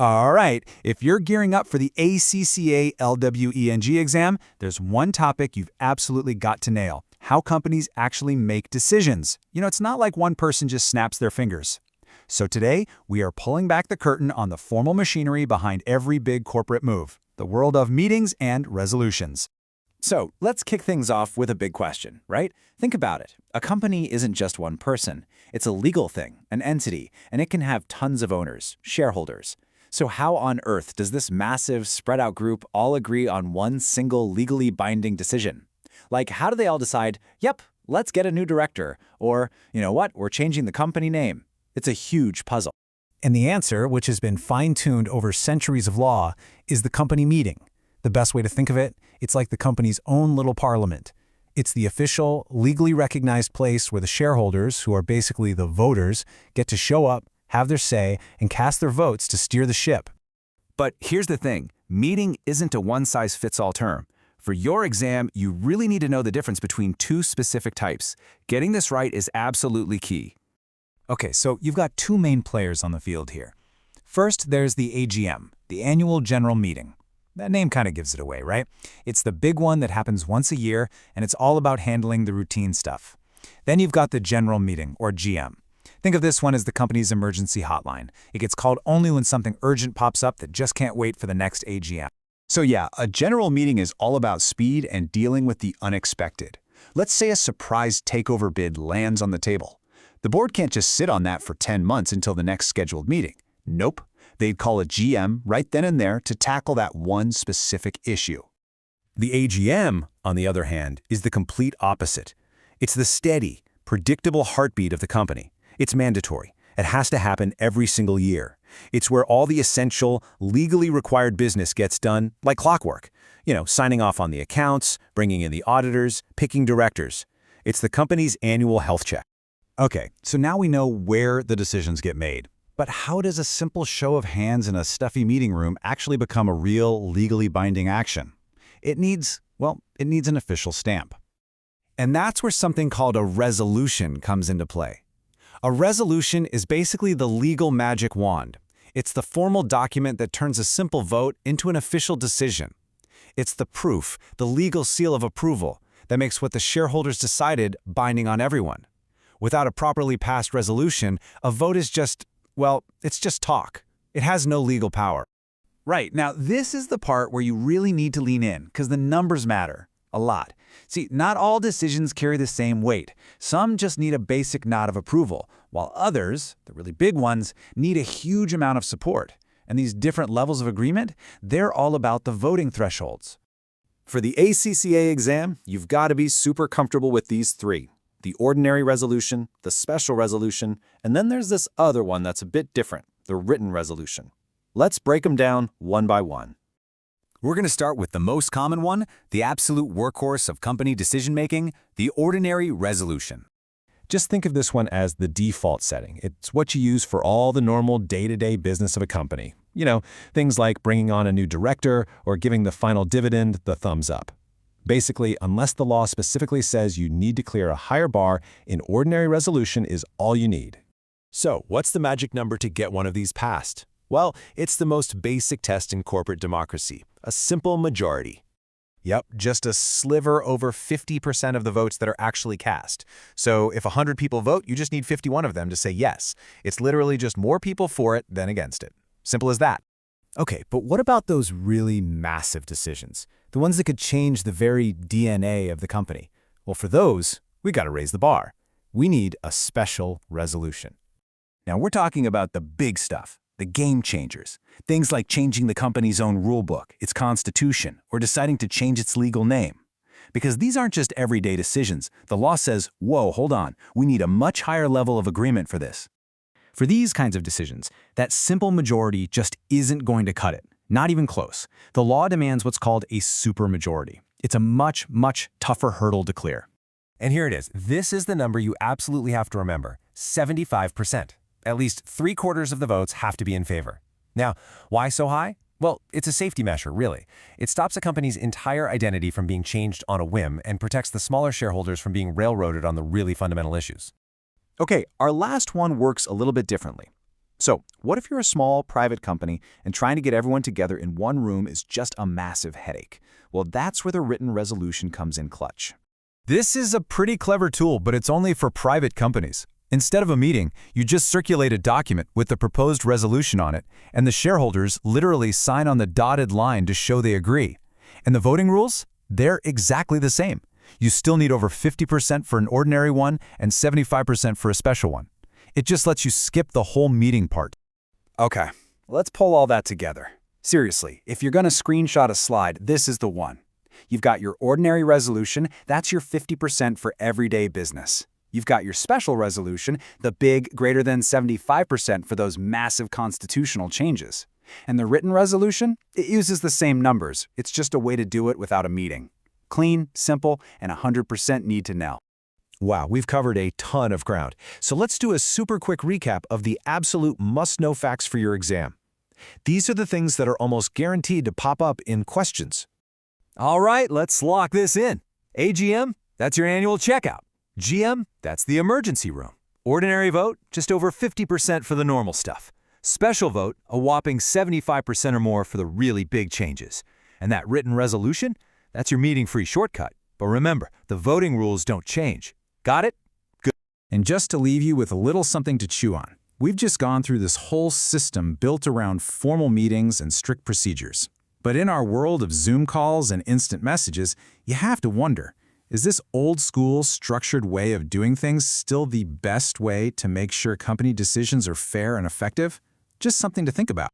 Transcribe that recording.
All right, if you're gearing up for the ACCA LWENG exam, there's one topic you've absolutely got to nail: how companies actually make decisions. It's not like one person just snaps their fingers. So today, we are pulling back the curtain on the formal machinery behind every big corporate move, the world of meetings and resolutions. So let's kick things off with a big question, right? Think about it. A company isn't just one person. It's a legal thing, an entity, and it can have tons of owners, shareholders. So how on earth does this massive, spread-out group all agree on one single legally binding decision? Like, how do they all decide, yep, let's get a new director, or, you know what, we're changing the company name? It's a huge puzzle. And the answer, which has been fine-tuned over centuries of law, is the company meeting. The best way to think of it, it's like the company's own little parliament. It's the official, legally recognized place where the shareholders, who are basically the voters, get to show up, have their say, and cast their votes to steer the ship. But here's the thing, meeting isn't a one-size-fits-all term. For your exam, you really need to know the difference between two specific types. Getting this right is absolutely key. Okay, so you've got two main players on the field here. First, there's the AGM, the Annual General Meeting. That name kind of gives it away, right? It's the big one that happens once a year, and it's all about handling the routine stuff. Then you've got the General Meeting, or GM. Think of this one as the company's emergency hotline. It gets called only when something urgent pops up that just can't wait for the next AGM. So yeah, a general meeting is all about speed and dealing with the unexpected. Let's say a surprise takeover bid lands on the table. The board can't just sit on that for 10 months until the next scheduled meeting. Nope. They'd call a GM right then and there to tackle that one specific issue. The AGM, on the other hand, is the complete opposite. It's the steady, predictable heartbeat of the company. It's mandatory. It has to happen every single year. It's where all the essential, legally required business gets done, like clockwork. Signing off on the accounts, bringing in the auditors, picking directors. It's the company's annual health check. Okay, so now we know where the decisions get made. But how does a simple show of hands in a stuffy meeting room actually become a real, legally binding action? It needs an official stamp. And that's where something called a resolution comes into play. A resolution is basically the legal magic wand. It's the formal document that turns a simple vote into an official decision. It's the proof, the legal seal of approval, that makes what the shareholders decided binding on everyone. Without a properly passed resolution, a vote is it's just talk. It has no legal power. Right, now this is the part where you really need to lean in, because the numbers matter a lot. See, not all decisions carry the same weight. Some just need a basic nod of approval, while others, the really big ones, need a huge amount of support. And these different levels of agreement, they're all about the voting thresholds. For the ACCA exam, you've got to be super comfortable with these three: the ordinary resolution, the special resolution, and then there's this other one that's a bit different, the written resolution. Let's break them down one by one. We're going to start with the most common one, the absolute workhorse of company decision-making, the ordinary resolution. Just think of this one as the default setting. It's what you use for all the normal day-to-day business of a company. Things like bringing on a new director or giving the final dividend the thumbs up. Basically, unless the law specifically says you need to clear a higher bar, an ordinary resolution is all you need. So, what's the magic number to get one of these passed? Well, it's the most basic test in corporate democracy, a simple majority. Yep, just a sliver over 50% of the votes that are actually cast. So if 100 people vote, you just need 51 of them to say yes. It's literally just more people for it than against it. Simple as that. Okay, but what about those really massive decisions? The ones that could change the very DNA of the company? Well, for those, we got to raise the bar. We need a special resolution. Now we're talking about the big stuff, the game changers. Things like changing the company's own rulebook, its constitution, or deciding to change its legal name. Because these aren't just everyday decisions. The law says, whoa, hold on, we need a much higher level of agreement for this. For these kinds of decisions, that simple majority just isn't going to cut it. Not even close. The law demands what's called a supermajority. It's a much, much tougher hurdle to clear. And here it is. This is the number you absolutely have to remember: 75%. At least 3/4 of the votes have to be in favor. Now, why so high? Well, it's a safety measure, really. It stops a company's entire identity from being changed on a whim and protects the smaller shareholders from being railroaded on the really fundamental issues. Okay, our last one works a little bit differently. So, what if you're a small, private company and trying to get everyone together in one room is just a massive headache? Well, that's where the written resolution comes in clutch. This is a pretty clever tool, but it's only for private companies. Instead of a meeting, you just circulate a document with the proposed resolution on it, and the shareholders literally sign on the dotted line to show they agree. And the voting rules? They're exactly the same. You still need over 50% for an ordinary one and 75% for a special one. It just lets you skip the whole meeting part. Okay, let's pull all that together. Seriously, if you're going to screenshot a slide, this is the one. You've got your ordinary resolution, that's your 50% for everyday business. You've got your special resolution, the big, greater than 75% for those massive constitutional changes. And the written resolution? It uses the same numbers. It's just a way to do it without a meeting. Clean, simple, and 100% need to know. Wow, we've covered a ton of ground. So let's do a super quick recap of the absolute must-know facts for your exam. These are the things that are almost guaranteed to pop up in questions. All right, let's lock this in. AGM, that's your annual checkout. GM, that's the emergency room. Ordinary vote, just over 50% for the normal stuff. Special vote, a whopping 75% or more for the really big changes. And that written resolution, that's your meeting-free shortcut. But remember, the voting rules don't change. Got it? Good. And just to leave you with a little something to chew on, we've just gone through this whole system built around formal meetings and strict procedures. But in our world of Zoom calls and instant messages, you have to wonder, is this old-school, structured way of doing things still the best way to make sure company decisions are fair and effective? Just something to think about.